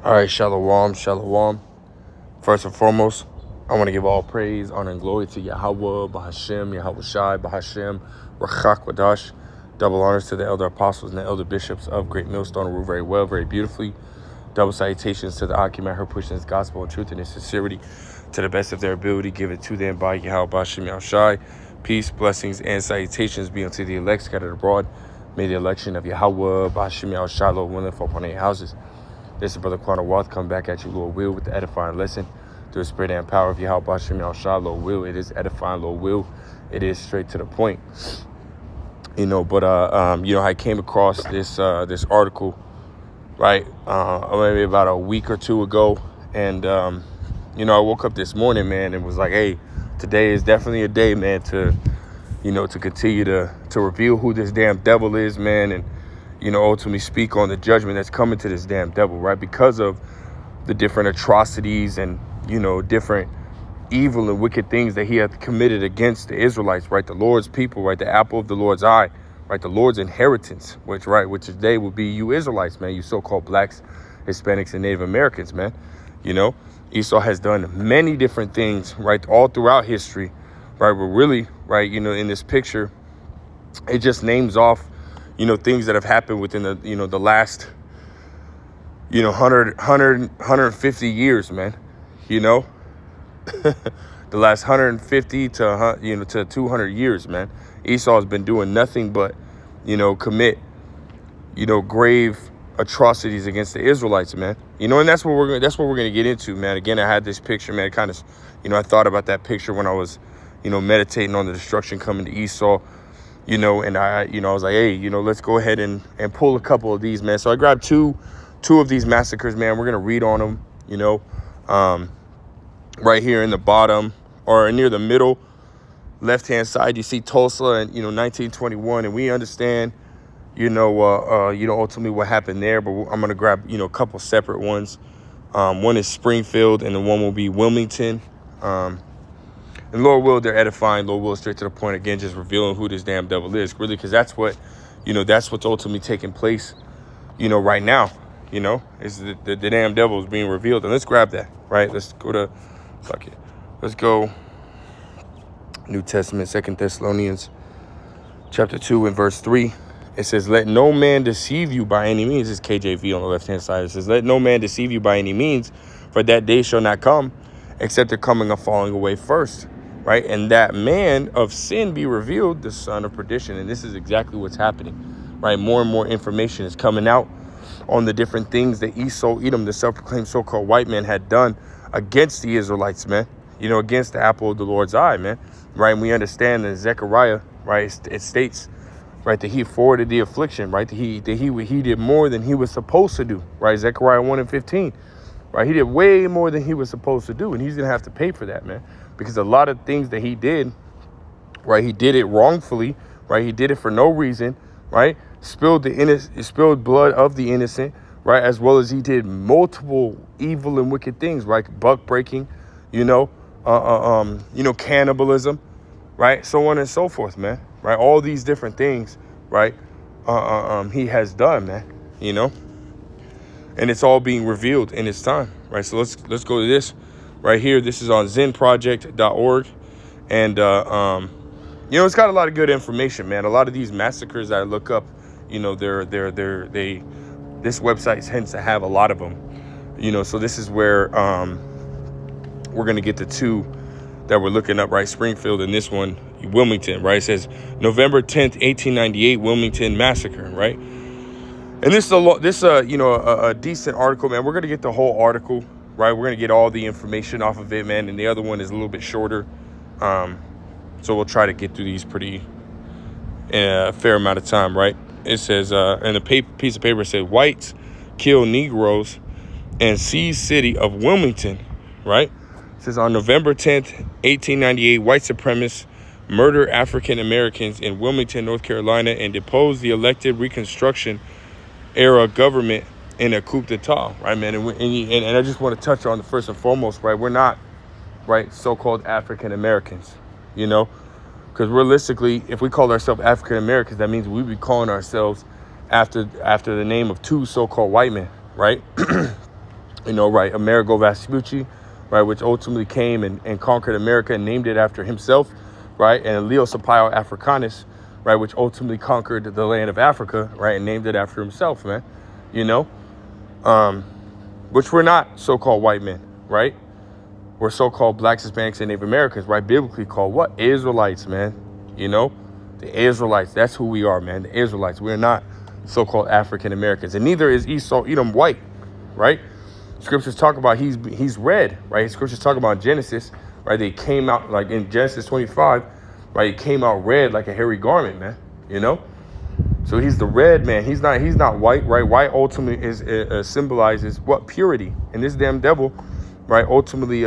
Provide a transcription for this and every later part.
All right, shalom, shalom. First and foremost, I want to give all praise, honor, and glory to Yahweh, Bahashem, Yahweh Shai, Bahashem, Rachak Wadash. Double honors to the elder apostles and the elder bishops of Great Millstone, who rule very well, very beautifully. Double salutations to the Akim her pushing his gospel and truth and in sincerity to the best of their ability. Give it to them by Yahweh, Bahashem, Yahweh Shai. Peace, blessings, and salutations be unto the elect scattered abroad. May the election of Yahweh, Bahashem, Yahweh Shai, Lord willing, fall upon their houses. This is Brother Quanah Wath coming back at you, Lord will, with the edifying lesson through the spirit and power of Yahweh Bashem Yahshua, Lord will. It is edifying, Lord will. It is straight to the point. I came across this article, right, maybe about a week or two ago. And, I woke up this morning, man, and was like, hey, today is definitely a day, man, to continue to reveal who this damn devil is, man, and ultimately speak on the judgment that's coming to this damn devil, right? Because of the different atrocities and, different evil and wicked things that he hath committed against the Israelites, right? The Lord's people, right? The apple of the Lord's eye, right? The Lord's inheritance, which today will be you Israelites, man, you so-called blacks, Hispanics, and Native Americans, man. Esau has done many different things, right? All throughout history, right? But really, right, in this picture, it just names off things that have happened within the last, 150 years, man, the last 150 to 200 years, man. Esau has been doing nothing but, commit, grave atrocities against the Israelites, man. And that's what we're going to get into, man. Again, I had this picture, man, kind of, I thought about that picture when I was, meditating on the destruction coming to Esau. And I was like, hey, let's go ahead and pull a couple of these, man. So I grabbed two of these massacres, man. We're going to read on them, right here in the bottom or near the middle left-hand side. You see Tulsa and, 1921. And we understand, ultimately what happened there. But I'm going to grab, a couple separate ones. One is Springfield and the one will be Wilmington. And Lord will, they're edifying. Lord will, straight to the point. Again, just revealing who this damn devil is. Really, because that's what, that's what's ultimately taking place, right now. Is the damn devil is being revealed. And let's grab that, right? Let's go to, Let's go New Testament, 2 Thessalonians, chapter 2 and verse 3. It says, let no man deceive you by any means. This is KJV on the left-hand side. It says, let no man deceive you by any means, for that day shall not come, except the coming of falling away first. Right. And that man of sin be revealed, the son of perdition. And this is exactly what's happening. Right. More and more information is coming out on the different things that Esau, Edom, the self-proclaimed so-called white man, had done against the Israelites, man. Against the apple of the Lord's eye, man. Right. And we understand that Zechariah, right, it states, right, that he forwarded the affliction, right, that he did more than he was supposed to do. Right. Zechariah 1 and 15. Right. He did way more than he was supposed to do. And he's going to have to pay for that, man. Because a lot of things that he did, right, he did it wrongfully, right? He did it for no reason, right? Spilled blood of the innocent, right? As well as he did multiple evil and wicked things, right? Buck breaking, cannibalism, right? So on and so forth, man, right? All these different things, right? He has done, man, and it's all being revealed in its time, right? So let's go to this. Right here, this is on zenproject.org. And, it's got a lot of good information, man. A lot of these massacres that I look up, this website tends to have a lot of them, so this is where we're going to get the two that we're looking up, right? Springfield and this one, Wilmington, right? It says November 10th, 1898, Wilmington Massacre, right? And this is a decent article, man. We're going to get the whole article. Right, we're going to get all the information off of it, man. And the other one is a little bit shorter. So we'll try to get through these pretty a fair amount of time, right? It says, in a piece of paper, it says, whites kill Negroes and seize city of Wilmington, right? It says, on November 10th, 1898, white supremacists murder African Americans in Wilmington, North Carolina, and depose the elected Reconstruction era government in a coup d'etat, right, man? And I just want to touch on the first and foremost, right? We're not, right, so-called African Americans, because realistically, if we call ourselves African Americans, that means we'd be calling ourselves after the name of two so-called white men, right? Right, Amerigo Vespucci, right, which ultimately came and conquered America and named it after himself, right, and Leo Sapaio Africanus, right, which ultimately conquered the land of Africa, right, and named it after himself, man, you know, which we're not so-called white men, right? We're so-called blacks, Hispanics, and Native Americans, right, biblically called what? Israelites, man, the Israelites, that's who we are, man, the Israelites. We're not so-called African Americans, and neither is Esau, Edom white, right? Scriptures talk about he's red, right? Scriptures talk about Genesis, right? They came out like in Genesis 25, right? He came out red like a hairy garment, man. So he's the red man. He's not white, right? White ultimately is symbolizes what? Purity. And this damn devil, right? Ultimately,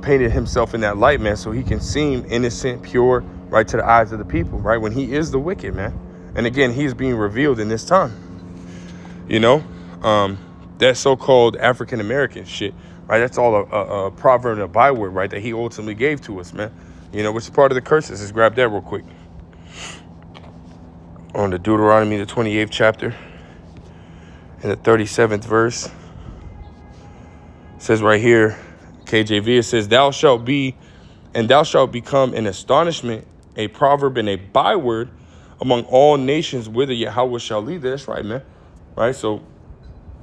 painted himself in that light, man, so he can seem innocent, pure, right, to the eyes of the people, right? When he is the wicked, man. And again, he's being revealed in this time. That so-called African American shit, right? That's all a proverb and a byword, right? That he ultimately gave to us, man. Which is part of the curses. Let's grab that real quick. On the Deuteronomy, the 28th chapter, and the 37th verse. It says right here, KJV, it says, "Thou shalt be, and thou shalt become an astonishment, a proverb, and a byword among all nations, whither Yahweh shall lead thee." That's right, man. Right? So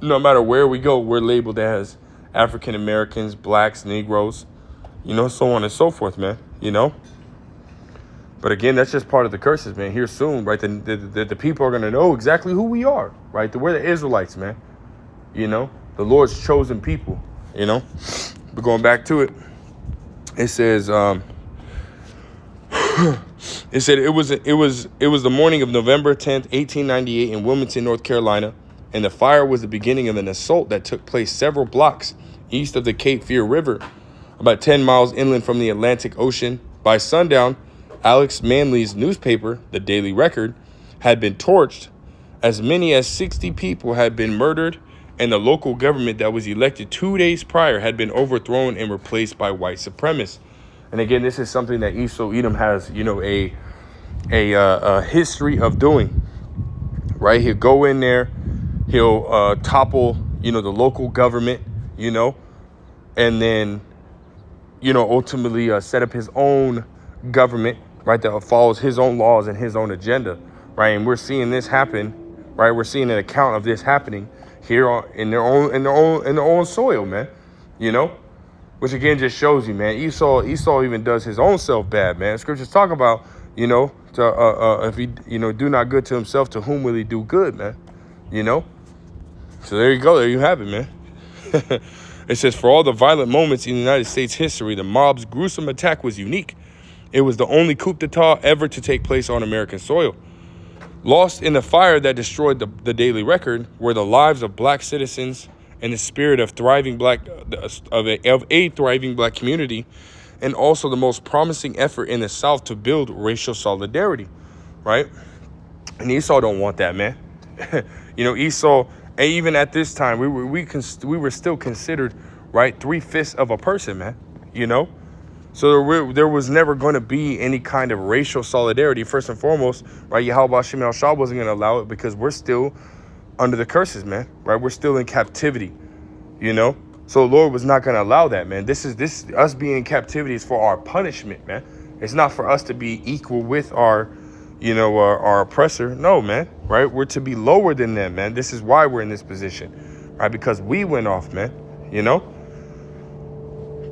no matter where we go, we're labeled as African Americans, blacks, Negroes, so on and so forth, man, But again, that's just part of the curses, man. Here soon, right, the people are going to know exactly who we are, right? We're the Israelites, man, the Lord's chosen people, But going back to it, it says, it said it was the morning of November 10th, 1898 in Wilmington, North Carolina. And the fire was the beginning of an assault that took place several blocks east of the Cape Fear River, about 10 miles inland from the Atlantic Ocean. By sundown, Alex Manley's newspaper, the Daily Record, had been torched. As many as 60 people had been murdered, and the local government that was elected 2 days prior had been overthrown and replaced by white supremacists. And again, this is something that Esau Edom has, a history of doing. Right? He'll go in there. He'll topple, the local government, and then, ultimately set up his own government, right, that follows his own laws and his own agenda, right? And we're seeing this happen, right? We're seeing an account of this happening here in their own soil, man, which again just shows you, man, Esau even does his own self bad, man. Scriptures talk about, if he, do not good to himself, to whom will he do good, man? So there you go. There you have it, man. It says, for all the violent moments in United States history, the mob's gruesome attack was unique. It was the only coup d'etat ever to take place on American soil. Lost in the fire that destroyed the Daily Record were the lives of black citizens and the spirit of a thriving black community, and also the most promising effort in the South to build racial solidarity, right? And Esau don't want that, man. Esau, and even at this time, we were still considered, right, 3/5 of a person, man. So there was never going to be any kind of racial solidarity. First and foremost, right, Yahweh Shem El Shah wasn't going to allow it because we're still under the curses, man. Right, we're still in captivity. So the Lord was not going to allow that, man. This us being in captivity is for our punishment, man. It's not for us to be equal with our oppressor. No, man. Right? We're to be lower than them, man. This is why we're in this position, right? Because we went off, man.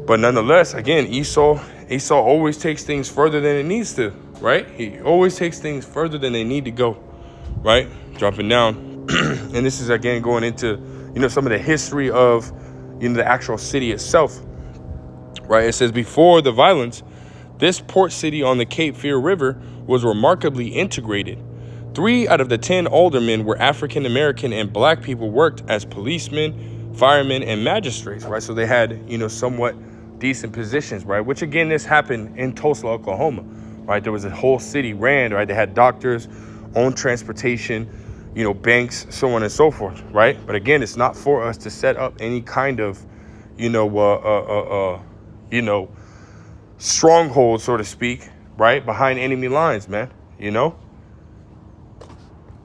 But nonetheless, again, Esau always takes things further than it needs to, right? He always takes things further than they need to go, right? Dropping down. And this is, again, going into, some of the history of, the actual city itself, right? It says, before the violence, this port city on the Cape Fear River was remarkably integrated. 3 out of the 10 aldermen were African American, and black people worked as policemen, firemen, and magistrates, right? So they had, somewhat decent positions, right? Which, again, this happened in Tulsa, Oklahoma, right? There was a whole city ran, right? They had doctors, own transportation, banks, so on and so forth, right? But again, it's not for us to set up any kind of, stronghold, so to speak, right, behind enemy lines, man.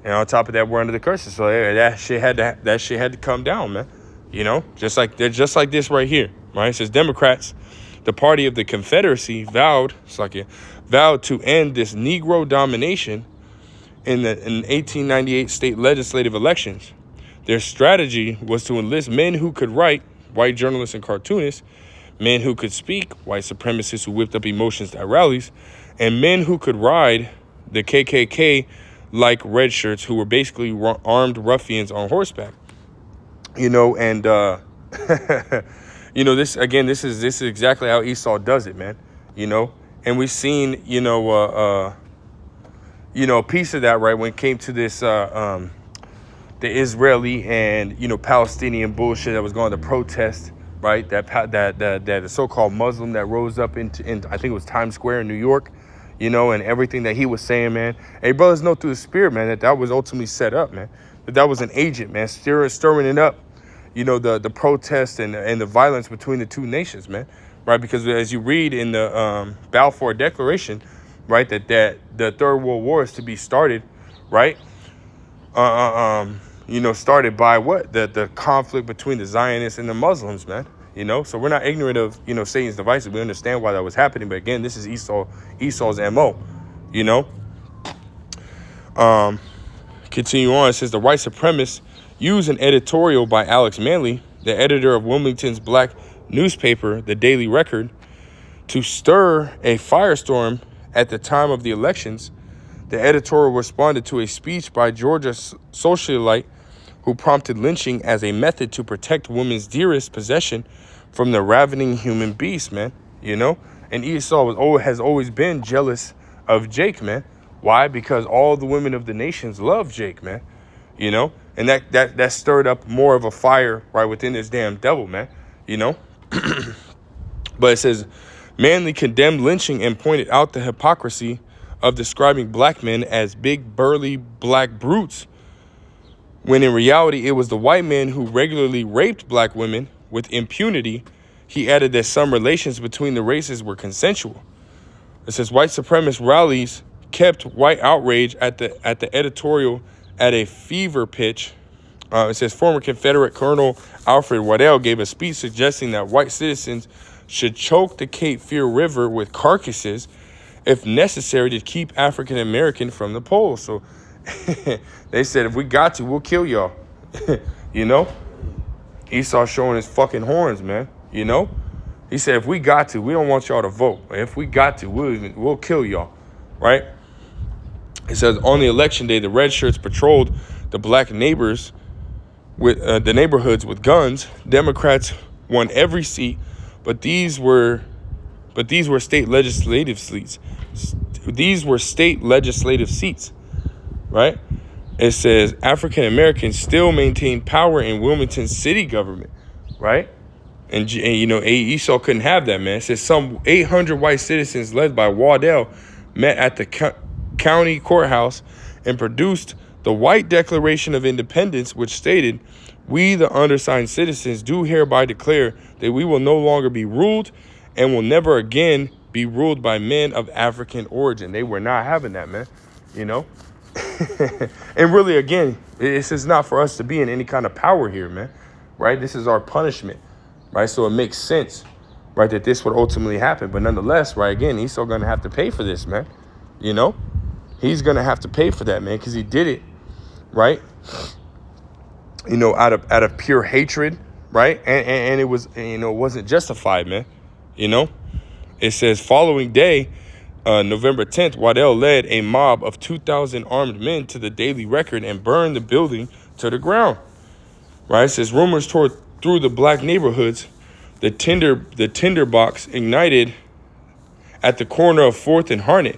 And on top of that, we're under the curses. So that shit had to come down, man. You know, just like this right here, right? It says Democrats, the party of the Confederacy, vowed to end this Negro domination in 1898 state legislative elections. Their strategy was to enlist men who could write, white journalists and cartoonists, men who could speak, white supremacists who whipped up emotions at rallies, and men who could ride, the KKK like red shirts, who were basically armed ruffians on horseback. You know, and you know, this is exactly how Esau does it, man. You know, and we've seen, a piece of that, right, when it came to this the Israeli and Palestinian bullshit that was going to protest, right? That the so-called Muslim that rose up in I think it was Times Square in New York, and everything that he was saying, man. Hey, brothers know through the spirit, man, that was ultimately set up, man. That was an agent, man, stirring it up, the protest and the violence between the two nations, man, right? Because as you read in the Balfour Declaration, right, that the Third World War is to be started, right? Started by what? The conflict between the Zionists and the Muslims, man. So we're not ignorant of, Satan's devices. We understand why that was happening. But again, this is Esau's MO, Continue on. It says the white supremacists use an editorial by Alex Manley, the editor of Wilmington's black newspaper, The Daily Record, to stir a firestorm at the time of the elections. The editorial responded to a speech by Georgia socialite who prompted lynching as a method to protect women's dearest possession from the ravening human beast, man. And Esau has always been jealous of Jake, man. Why? Because all the women of the nations love Jake, man. And that stirred up more of a fire right within this damn devil, man. But it says Manley condemned lynching and pointed out the hypocrisy of describing black men as big, burly black brutes, when in reality it was the white men who regularly raped black women with impunity. He added that some relations between the races were consensual. It says white supremacist rallies kept white outrage at the editorial at a fever pitch. It says former Confederate Colonel Alfred Waddell gave a speech suggesting that white citizens should choke the Cape Fear River with carcasses if necessary to keep African American from the polls. So they said, if we got to, we'll kill y'all. Esau showing his fucking horns, man. He said, if we got to, we don't want y'all to vote. If we got to, we'll kill y'all, right? It says on the election day, the red shirts patrolled the black neighborhoods with guns. Democrats won every seat, but these were state legislative seats. These were state legislative seats, right? It says African Americans still maintain power in Wilmington city government, right? And Esau couldn't have that, man. It says some 800 white citizens led by Waddell met at the county courthouse and produced the White Declaration of Independence, which stated, "We, the undersigned citizens, do hereby declare that we will no longer be ruled and will never again be ruled by men of African origin." They were not having that, man. And really, again, this is not for us to be in any kind of power here, man. Right? This is our punishment. Right? So it makes sense, right, that this would ultimately happen. But nonetheless, right, again, Esau going to have to pay for this, man. He's going to have to pay for that, man, because he did it, right? Out of pure hatred, right? And it was, it wasn't justified, man. It says following day, November 10th, Waddell led a mob of 2,000 armed men to the Daily Record and burned the building to the ground. Right? It says rumors tore through the black neighborhoods. The tinderbox ignited at the corner of 4th and Harnett,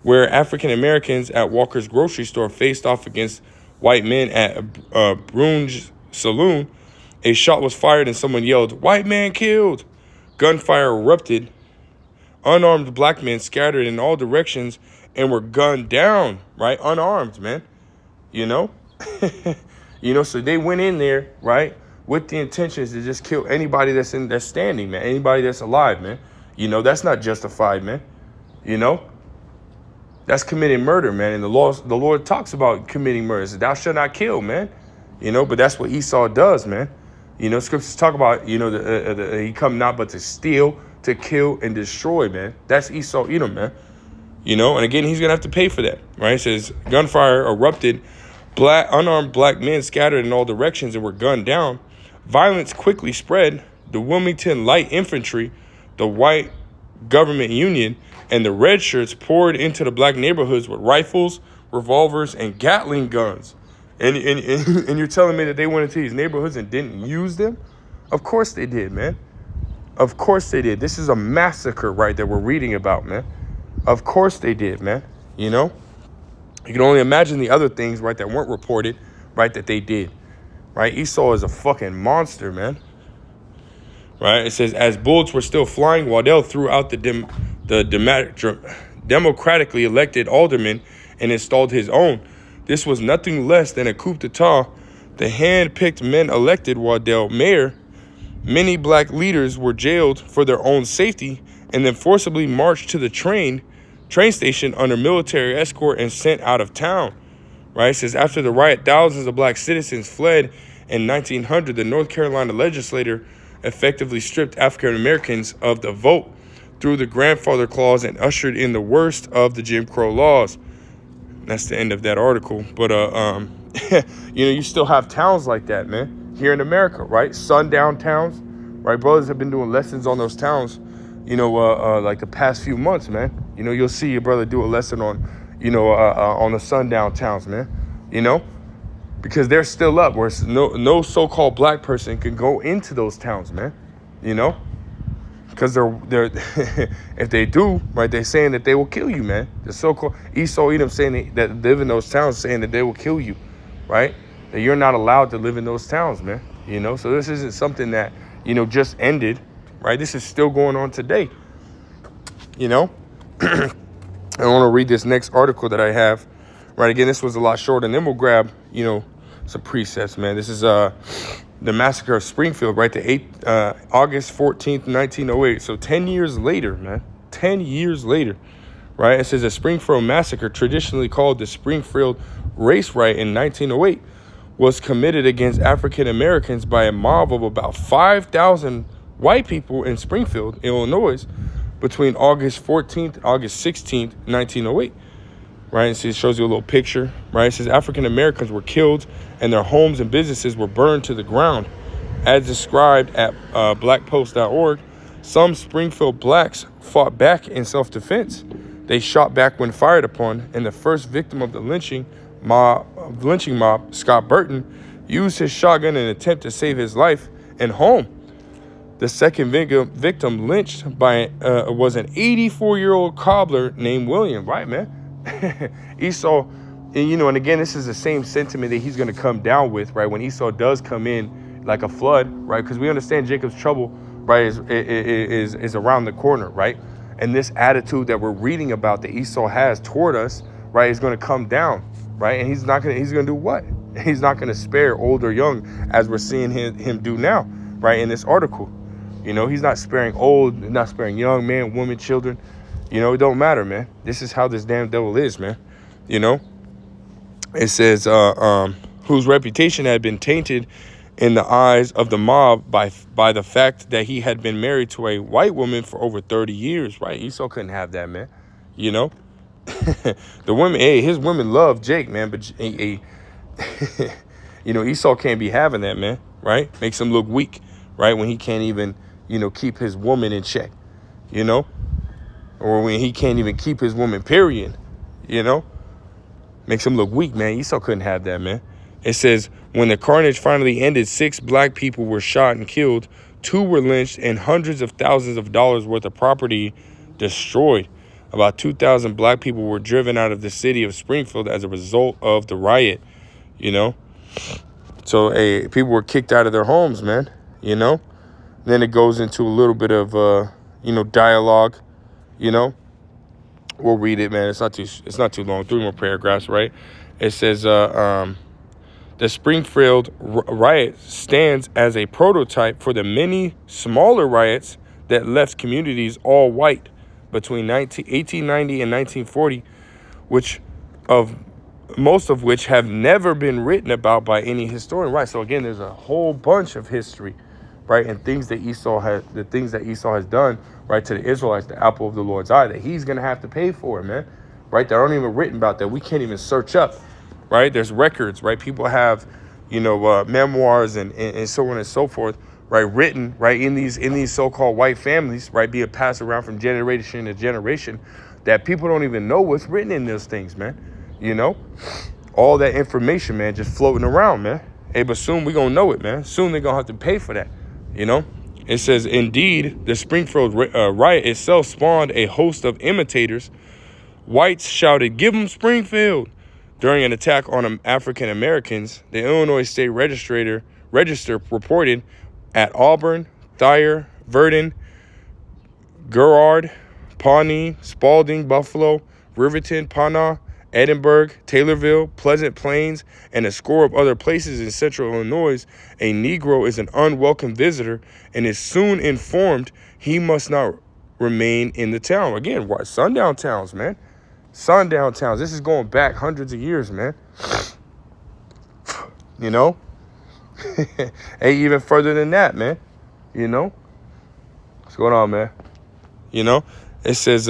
where African Americans at Walker's grocery store faced off against white men at Brun's saloon. A shot was fired and someone yelled, "White man killed!" Gunfire erupted. Unarmed black men scattered in all directions and were gunned down, right? Unarmed, man. So they went in there, right, with the intentions to just kill anybody that's standing, man. Anybody that's alive, man. That's not justified, man. That's committing murder, man. And the Lord talks about committing murder. It says, thou shalt not kill, man. But that's what Esau does, man. Scriptures talk about, he come not but to steal, to kill, and destroy, man. That's Esau, man. And again, he's going to have to pay for that, right? It says, gunfire erupted, unarmed black men scattered in all directions and were gunned down. Violence quickly spread. The Wilmington Light Infantry, the White Government Union, and the red shirts poured into the black neighborhoods with rifles, revolvers, and Gatling guns. And you're telling me that they went into these neighborhoods and didn't use them? Of course they did, man. Of course they did. This is a massacre, right, that we're reading about, man. Of course they did, man. You can only imagine the other things, right, that weren't reported, right, that they did. Right? Esau is a fucking monster, man. Right? It says, as bullets were still flying, Waddell threw out the democratically elected alderman and installed his own. This was nothing less than a coup d'etat. The hand-picked men elected Waddell mayor. Many black leaders were jailed for their own safety and then forcibly marched to the train station under military escort and sent out of town. Right? It says, after the riot, thousands of black citizens fled. In 1900, the North Carolina legislature effectively stripped African Americans of the vote through the grandfather clause and ushered in the worst of the Jim Crow laws. That's the end of that article. But you still have towns like that, man, here in America, right? Sundown towns, right? Brothers have been doing lessons on those towns, like the past few months, man. You'll see your brother do a lesson on, on the sundown towns, man. Because they're still up, where no so-called black person can go into those towns, man. Because they're if they do, right, they're saying that they will kill you, man. The so-called Esau Edom saying that live in those towns, saying that they will kill you, right? That you're not allowed to live in those towns, man. So this isn't something that just ended, right? This is still going on today. I want to read this next article that I have. Right, again, this was a lot shorter, and then we'll grab, some precepts, man. This is the Massacre of Springfield, right? August 14th, 1908. So 10 years later, man. 10 years later, right? It says the Springfield Massacre, traditionally called the Springfield Race Riot in 1908, was committed against African Americans by a mob of about 5,000 white people in Springfield, Illinois, between August 14th and August 16th, 1908. Right, it shows you a little picture. Right, it says African Americans were killed and their homes and businesses were burned to the ground. As described at blackpost.org, some Springfield blacks fought back in self-defense. They shot back when fired upon, and the first victim of the lynching mob, Scott Burton, used his shotgun in an attempt to save his life and home. The second victim lynched by was an 84-year-old cobbler named William. Right, man. Esau, and again, this is the same sentiment that he's going to come down with, right? When Esau does come in like a flood, right? Because we understand Jacob's trouble, right, is around the corner, right? And this attitude that we're reading about that Esau has toward us, right, is going to come down, right? And he's going to do what? He's not going to spare old or young, as we're seeing him do now, right, in this article. He's not sparing old, not sparing young, man, women, children. It don't matter, man. This is how this damn devil is, man. It says, whose reputation had been tainted in the eyes of the mob by the fact that he had been married to a white woman for over 30 years, right? Esau couldn't have that, man. The women, his women love Jake, man, but Esau can't be having that, man, right? Makes him look weak, right? When he can't even, keep his woman in check, or when he can't even keep his woman, period, makes him look weak, man. Esau couldn't have that, man. It says, when the carnage finally ended, 6 black people were shot and killed, 2 were lynched, and hundreds of thousands of dollars worth of property destroyed. About 2,000 black people were driven out of the city of Springfield as a result of the riot, So people were kicked out of their homes, man, Then it goes into a little bit of, dialogue, We'll read it, man. It's not too long. 3 more paragraphs, right? It says, the Springfield riot stands as a prototype for the many smaller riots that left communities all white between 1890 and 1940, which of most of which have never been written about by any historian, right? So again, there's a whole bunch of history, right, and the things that Esau has done, right, to the Israelites, the apple of the Lord's eye, that he's gonna have to pay for, man, right? That aren't even written about, that we can't even search up, right? There's records, right? People have, memoirs and so on and so forth, right, written, right, in these so-called white families, right, being passed around from generation to generation, that people don't even know what's written in those things, man. All that information, man, just floating around, man. Hey, but soon we're going to know it, man. Soon they're going to have to pay for that, It says, indeed, the Springfield riot itself spawned a host of imitators. Whites shouted, "Give them Springfield," during an attack on African Americans. The Illinois State Register reported at Auburn, Thayer, Verdun, Girard, Pawnee, Spalding, Buffalo, Riverton, Pana, Edinburgh, Taylorville, Pleasant Plains, and a score of other places in central Illinois, a Negro is an unwelcome visitor and is soon informed he must not remain in the town. Again, what? Sundown towns, man. Sundown towns. This is going back hundreds of years, man. Hey, even further than that, man. What's going on, man? It says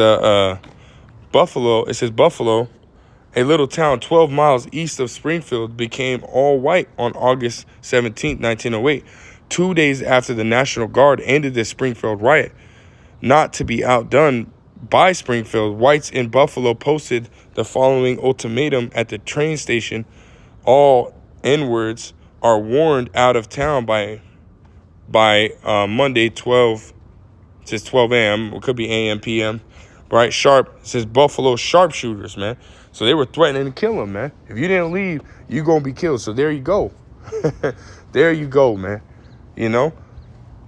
Buffalo. It says Buffalo, a little town 12 miles east of Springfield, became all white on August 17, 1908, 2 days after the National Guard ended the Springfield riot. Not to be outdone by Springfield, whites in Buffalo posted the following ultimatum at the train station: all N-words are warned out of town by Monday 12. It says 12 a.m. It could be a.m., p.m. Right? Sharp. It says Buffalo sharpshooters, man. So they were threatening to kill him, man. If you didn't leave, you're going to be killed. So there you go. There you go, man.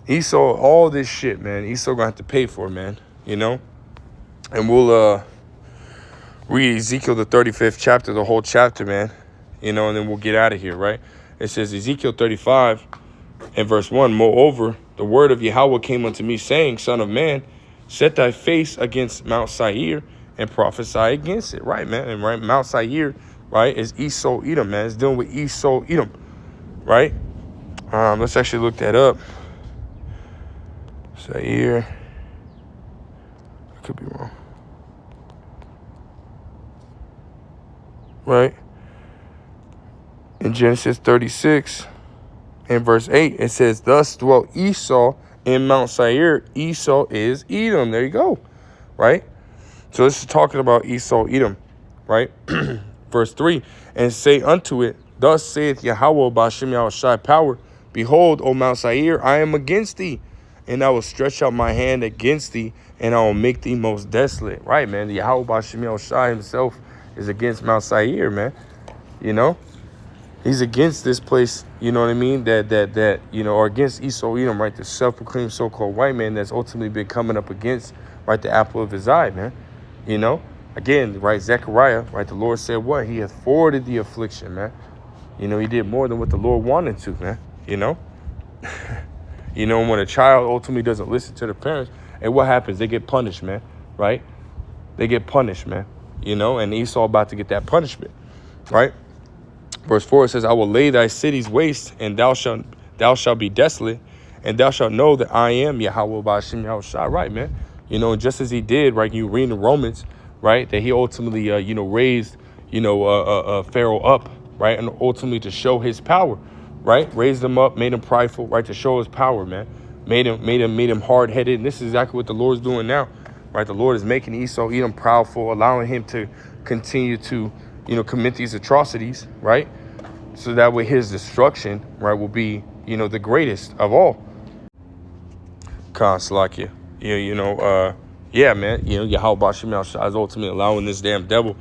Esau, all this shit, man. Esau going to have to pay for it, man. And we'll read Ezekiel, the 35th chapter, the whole chapter, man. And then we'll get out of here, right? It says Ezekiel 35 and verse 1, moreover, the word of Yahweh came unto me, saying, Son of man, set thy face against Mount Seir and prophesy against it. Right, man. And right, Mount Seir, right, is Esau Edom, man. It's dealing with Esau Edom, right? Let's actually look that up. Seir. I could be wrong. Right? In Genesis 36 and verse 8, it says, thus dwelt Esau in Mount Seir. Esau is Edom. There you go. Right? So this is talking about Esau Edom. Right? Verse 3, and say unto it, thus saith Yahweh Ba'Shem Yahushai power, behold, O Mount Seir, I am against thee, and I will stretch out my hand against thee, and I will make thee most desolate. Right, man? Yahweh Ba'Shem Yahushai himself is against Mount Seir, man. He's against this place, you know what I mean? That or against Esau Edom, right? The self-proclaimed so-called white man that's ultimately been coming up against, right, the apple of his eye, man. Again, right, Zechariah, right, the Lord said what? He hath forwarded the affliction, man. He did more than what the Lord wanted to, man. When a child ultimately doesn't listen to their parents, and what happens? They get punished, man, right? They get punished, man. And Esau about to get that punishment, right? Verse 4, it says, I will lay thy cities waste, and thou shalt be desolate, and thou shalt know that I am Yahweh Ba'Shem Yahushai. Right, man. Just as he did, right, you read in Romans, right, that he ultimately, raised, Pharaoh up, right, and ultimately to show his power, right, raised him up, made him prideful, right, to show his power, man, made him hard-headed, and this is exactly what the Lord's doing now, right. The Lord is making Esau Edom proudful, allowing him to continue to, commit these atrocities, right, so that way his destruction, right, will be, the greatest of all. Slakia. Yeah, man. Yahweh Ba'Shem Yahushai is ultimately allowing this damn devil,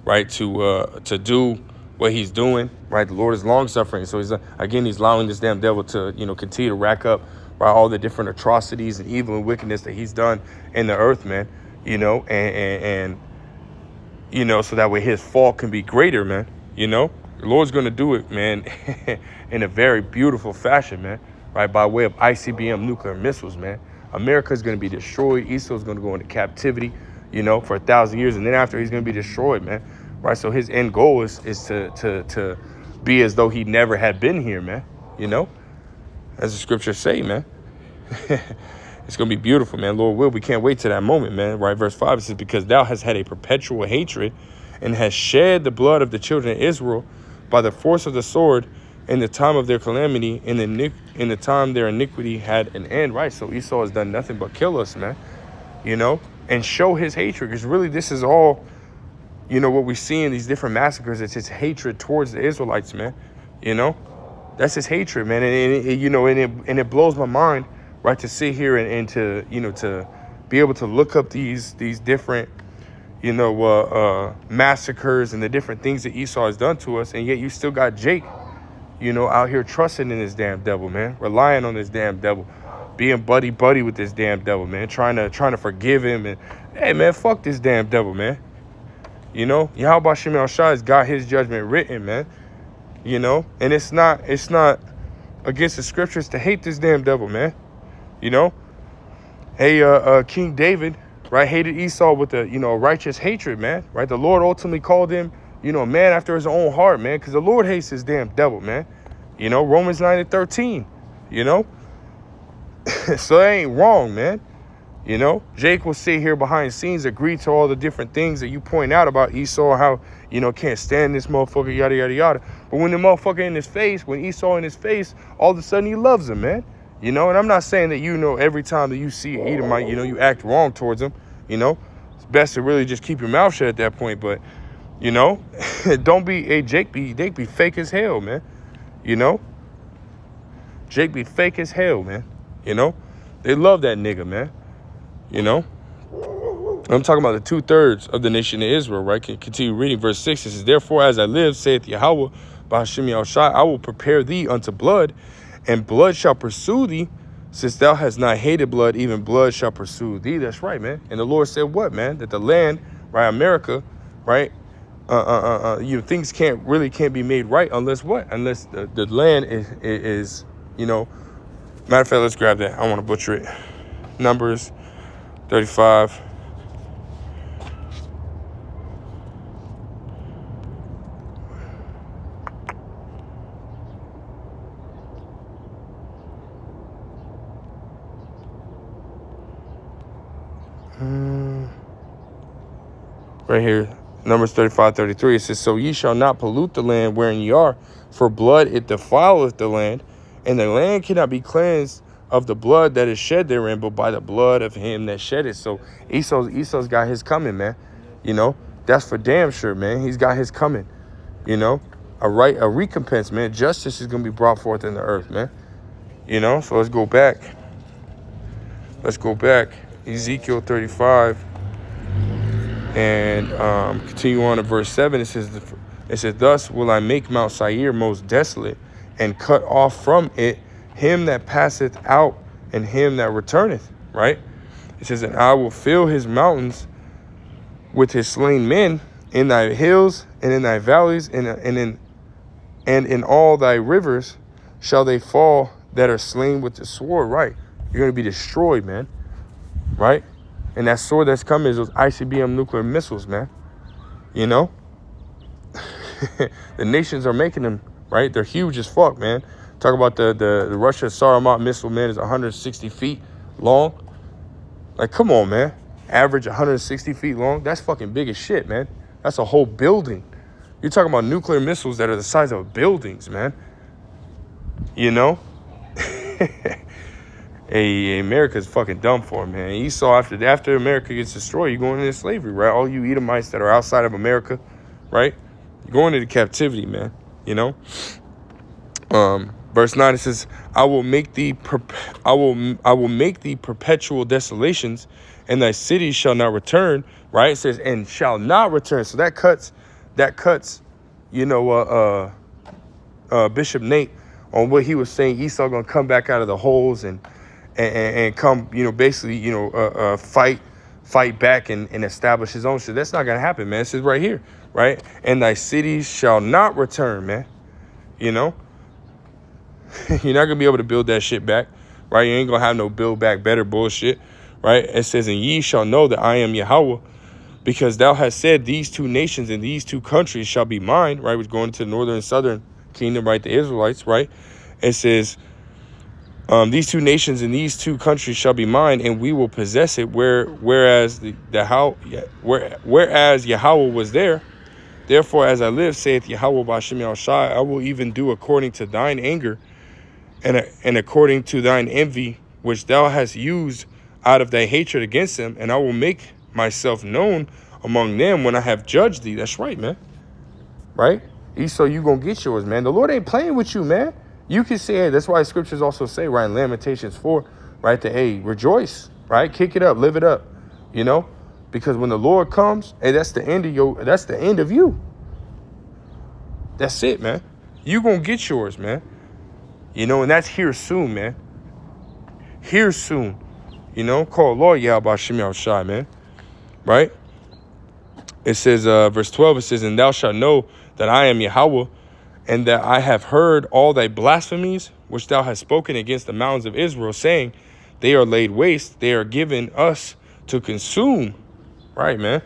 right, to do what he's doing, right. The Lord is long suffering, so he's allowing this damn devil to, continue to rack up, right, all the different atrocities and evil and wickedness that he's done in the earth, man. And so that way his fall can be greater, man. The Lord's going to do it, man, in a very beautiful fashion, man, right, by way of ICBM nuclear missiles, man. America's going to be destroyed. Esau's going to go into captivity, for 1,000 years. And then after, he's going to be destroyed, man. right? So his end goal is to be as though he never had been here, man. You know, as the scriptures say, man. It's going to be beautiful, man. Lord will, we can't wait to that moment, man. Right, verse 5, it says, because thou hast had a perpetual hatred and hast shed the blood of the children of Israel by the force of the sword in the time of their calamity, in the time their iniquity had an end, right? So Esau has done nothing but kill us, man, you know, and show his hatred. Because really this is all, you know, what we see in these different massacres. It's his hatred towards the Israelites, man, you know. That's his hatred, man. And you know, and it blows my mind, right, to sit here and to, you know, to be able to look up these different, you know, massacres and the different things that Esau has done to us. And yet you still got Jake, you know, out here trusting in this damn devil, man, relying on this damn devil, being buddy with this damn devil, man, trying to forgive him. And hey, man, fuck this damn devil, man. You know, Yahweh Shem Shai has got his judgment written, man. You know, and it's not against the scriptures to hate this damn devil, man. You know, hey, King David, right, hated Esau with a, you know, righteous hatred, man. Right, the Lord ultimately called him, you know, a man after his own heart, man, because the Lord hates this damn devil, man. You know, Romans 9:13. You know, so that ain't wrong, man. You know, Jake will sit here behind the scenes, agree to all the different things that you point out about Esau, how, you know, can't stand this motherfucker, yada, yada, yada. But when the motherfucker in his face, when Esau in his face, all of a sudden he loves him, man. You know, and I'm not saying that, you know, every time that you see an Edomite, you know, you act wrong towards him. You know, it's best to really just keep your mouth shut at that point. But, you know, don't be, Jake be fake as hell, man. You know, Jake be fake as hell, man. You know, they love that nigga, man. You know, I'm talking about the 2/3 of the nation of Israel, right? Continue reading verse 6. It says, therefore, as I live, saith Yahweh, B'Hashem Yahushai, I will prepare thee unto blood, and blood shall pursue thee, since thou hast not hated blood, even blood shall pursue thee. That's right, man. And the Lord said what, man? That the land, right, America, right, you know, things can't be made right unless what? Unless the land is, you know, matter of fact, let's grab that. I want to butcher it. Numbers 35. Right here, Numbers 35:33. It says, so ye shall not pollute the land wherein ye are, for blood it defileth the land, and the land cannot be cleansed of the blood that is shed therein, but by the blood of him that shed it. So Esau's got his coming, man. You know, that's for damn sure, man. He's got his coming. You know, a recompense, man. Justice is gonna be brought forth in the earth, man. You know, so let's go back. Ezekiel 35, and continue on to verse 7. It says, thus will I make Mount Seir most desolate, and cut off from it him that passeth out and him that returneth, right? It says, and I will fill his mountains with his slain men, in thy hills and in thy valleys, and in all thy rivers shall they fall that are slain with the sword, right? You're going to be destroyed, man, right? And that sword that's coming is those ICBM nuclear missiles, man. You know? The nations are making them, right? They're huge as fuck, man. Talk about the Russia Sarmat missile, man, is 160 feet long. Like, come on, man. Average 160 feet long. That's fucking big as shit, man. That's a whole building. You're talking about nuclear missiles that are the size of buildings, man. You know? Hey, America's fucking dumb for him, man. Esau, after America gets destroyed, you're going into slavery, right? All you Edomites that are outside of America, right? You're going into captivity, man. You know? Verse 9, it says, I will make thee perpetual desolations, and thy cities shall not return, right? It says, and shall not return. So that cuts, you know, Bishop Nate on what he was saying. Esau gonna come back out of the holes and come, you know, basically, you know, fight back and establish his own shit. That's not gonna happen, man. It says right here, right? And thy cities shall not return, man. You know, you're not gonna be able to build that shit back, right? You ain't gonna have no build back better bullshit, right? It says, and ye shall know that I am Yahweh, because thou hast said, these two nations and these two countries shall be mine, right? Which going to the northern and southern kingdom, right? The Israelites, right? It says, these two nations and these two countries shall be mine, and we will possess it. Whereas Yahweh was there. Therefore, as I live, saith Yahweh B'Shem Yahushai, I will even do according to thine anger, and according to thine envy, which thou hast used out of thy hatred against them, and I will make myself known among them when I have judged thee. That's right, man. Right? Esau, you gonna get yours, man. The Lord ain't playing with you, man. You can say, hey, that's why scriptures also say, right, in Lamentations 4, right, that, hey, rejoice, right? Kick it up, live it up, you know? Because when the Lord comes, hey, that's the end of you. That's it, man. You gonna get yours, man. You know, and that's here soon, man. Here soon. You know, call Lord Yahweh B'Shem Yahushai, man. Right? It says, verse 12, it says, and thou shalt know that I am Yahweh, and that I have heard all thy blasphemies, which thou hast spoken against the mountains of Israel, saying, they are laid waste, they are given us to consume. Right, man?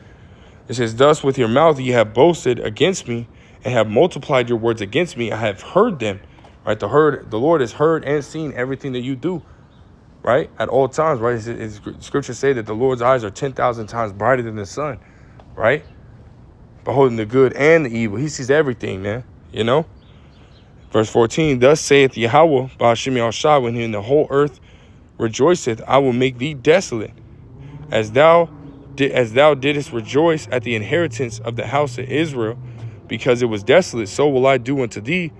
It says, thus with your mouth ye have boasted against me, and have multiplied your words against me. I have heard them. Right? The Lord has heard and seen everything that you do. Right? At all times, right? Scriptures say that the Lord's eyes are 10,000 times brighter than the sun. Right? Beholding the good and the evil. He sees everything, man. You know? Verse 14, thus saith Yahweh B'Shem Yahushai, when in the whole earth rejoiceth, I will make thee desolate. As thou didst rejoice at the inheritance of the house of Israel, because it was desolate, so will I do unto thee.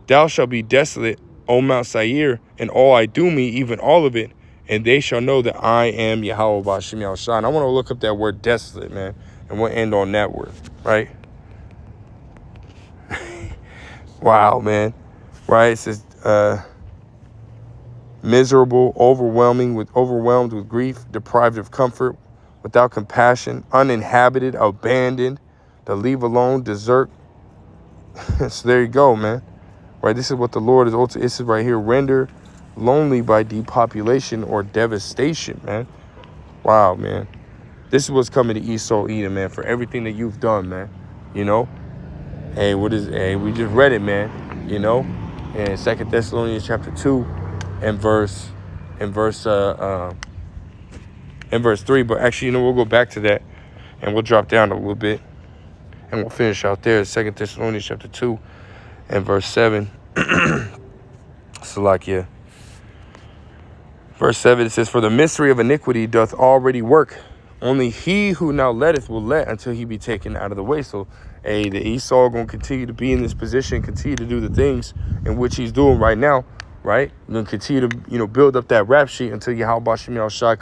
Thou shalt be desolate, O Mount Seir, and all I do me, even all of it, and they shall know that I am Yahweh B'Shem Yahushai. And I want to look up that word desolate, man, and we'll end on that word, right? Wow, man. Right? It says miserable, overwhelmed with grief, deprived of comfort, without compassion, uninhabited, abandoned, to leave alone, desert. So there you go, man. Right? This is what the Lord is also. This is right here, rendered lonely by depopulation or devastation, man. Wow, man. This is what's coming to Esau, Edom, man, for everything that you've done, man. You know? Hey, we just read it, man. You know? In 2 Thessalonians chapter 2 and verse 3. But actually, you know, we'll go back to that and we'll drop down a little bit and we'll finish out there. 2 Thessalonians chapter 2 and verse 7. Salakia. Verse 7, it says, for the mystery of iniquity doth already work. Only he who now letteth will let until he be taken out of the way. So, hey, the Esau going to continue to be in this position, continue to do the things in which he's doing right now, right? Going to continue to, you know, build up that rap sheet until Yahweh B'Shem Yahushai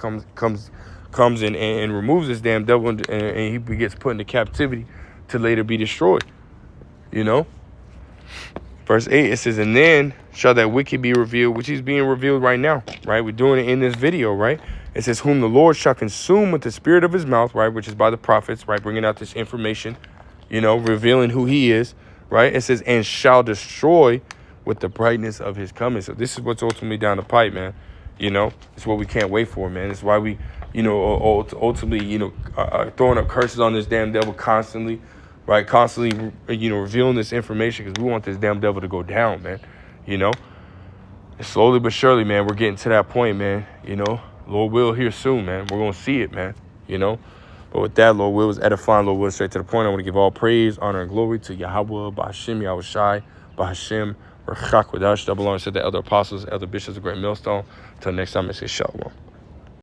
comes in and removes this damn devil and he gets put into captivity to later be destroyed, you know? Verse 8, it says, and then shall that wicked be revealed, which he's being revealed right now, right? We're doing it in this video, right? It says, whom the Lord shall consume with the spirit of his mouth, right? Which is by the prophets, right? Bringing out this information, you know, revealing who he is, right? It says, and shall destroy with the brightness of his coming. So this is what's ultimately down the pipe, man. You know, it's what we can't wait for, man. It's why we, you know, ultimately, you know, throwing up curses on this damn devil constantly, right? Constantly, you know, revealing this information because we want this damn devil to go down, man. You know, and slowly but surely, man, we're getting to that point, man. You know, Lord will here soon, man. We're going to see it, man. You know, but with that, Lord will is edifying. Lord will straight to the point. I want to give all praise, honor, and glory to Yahweh, B'Shem Yahushai, B'Shem Rechak Wadash, double honor to the elder apostles, elder bishops, of Great Millstone. Until next time, it's Shalom.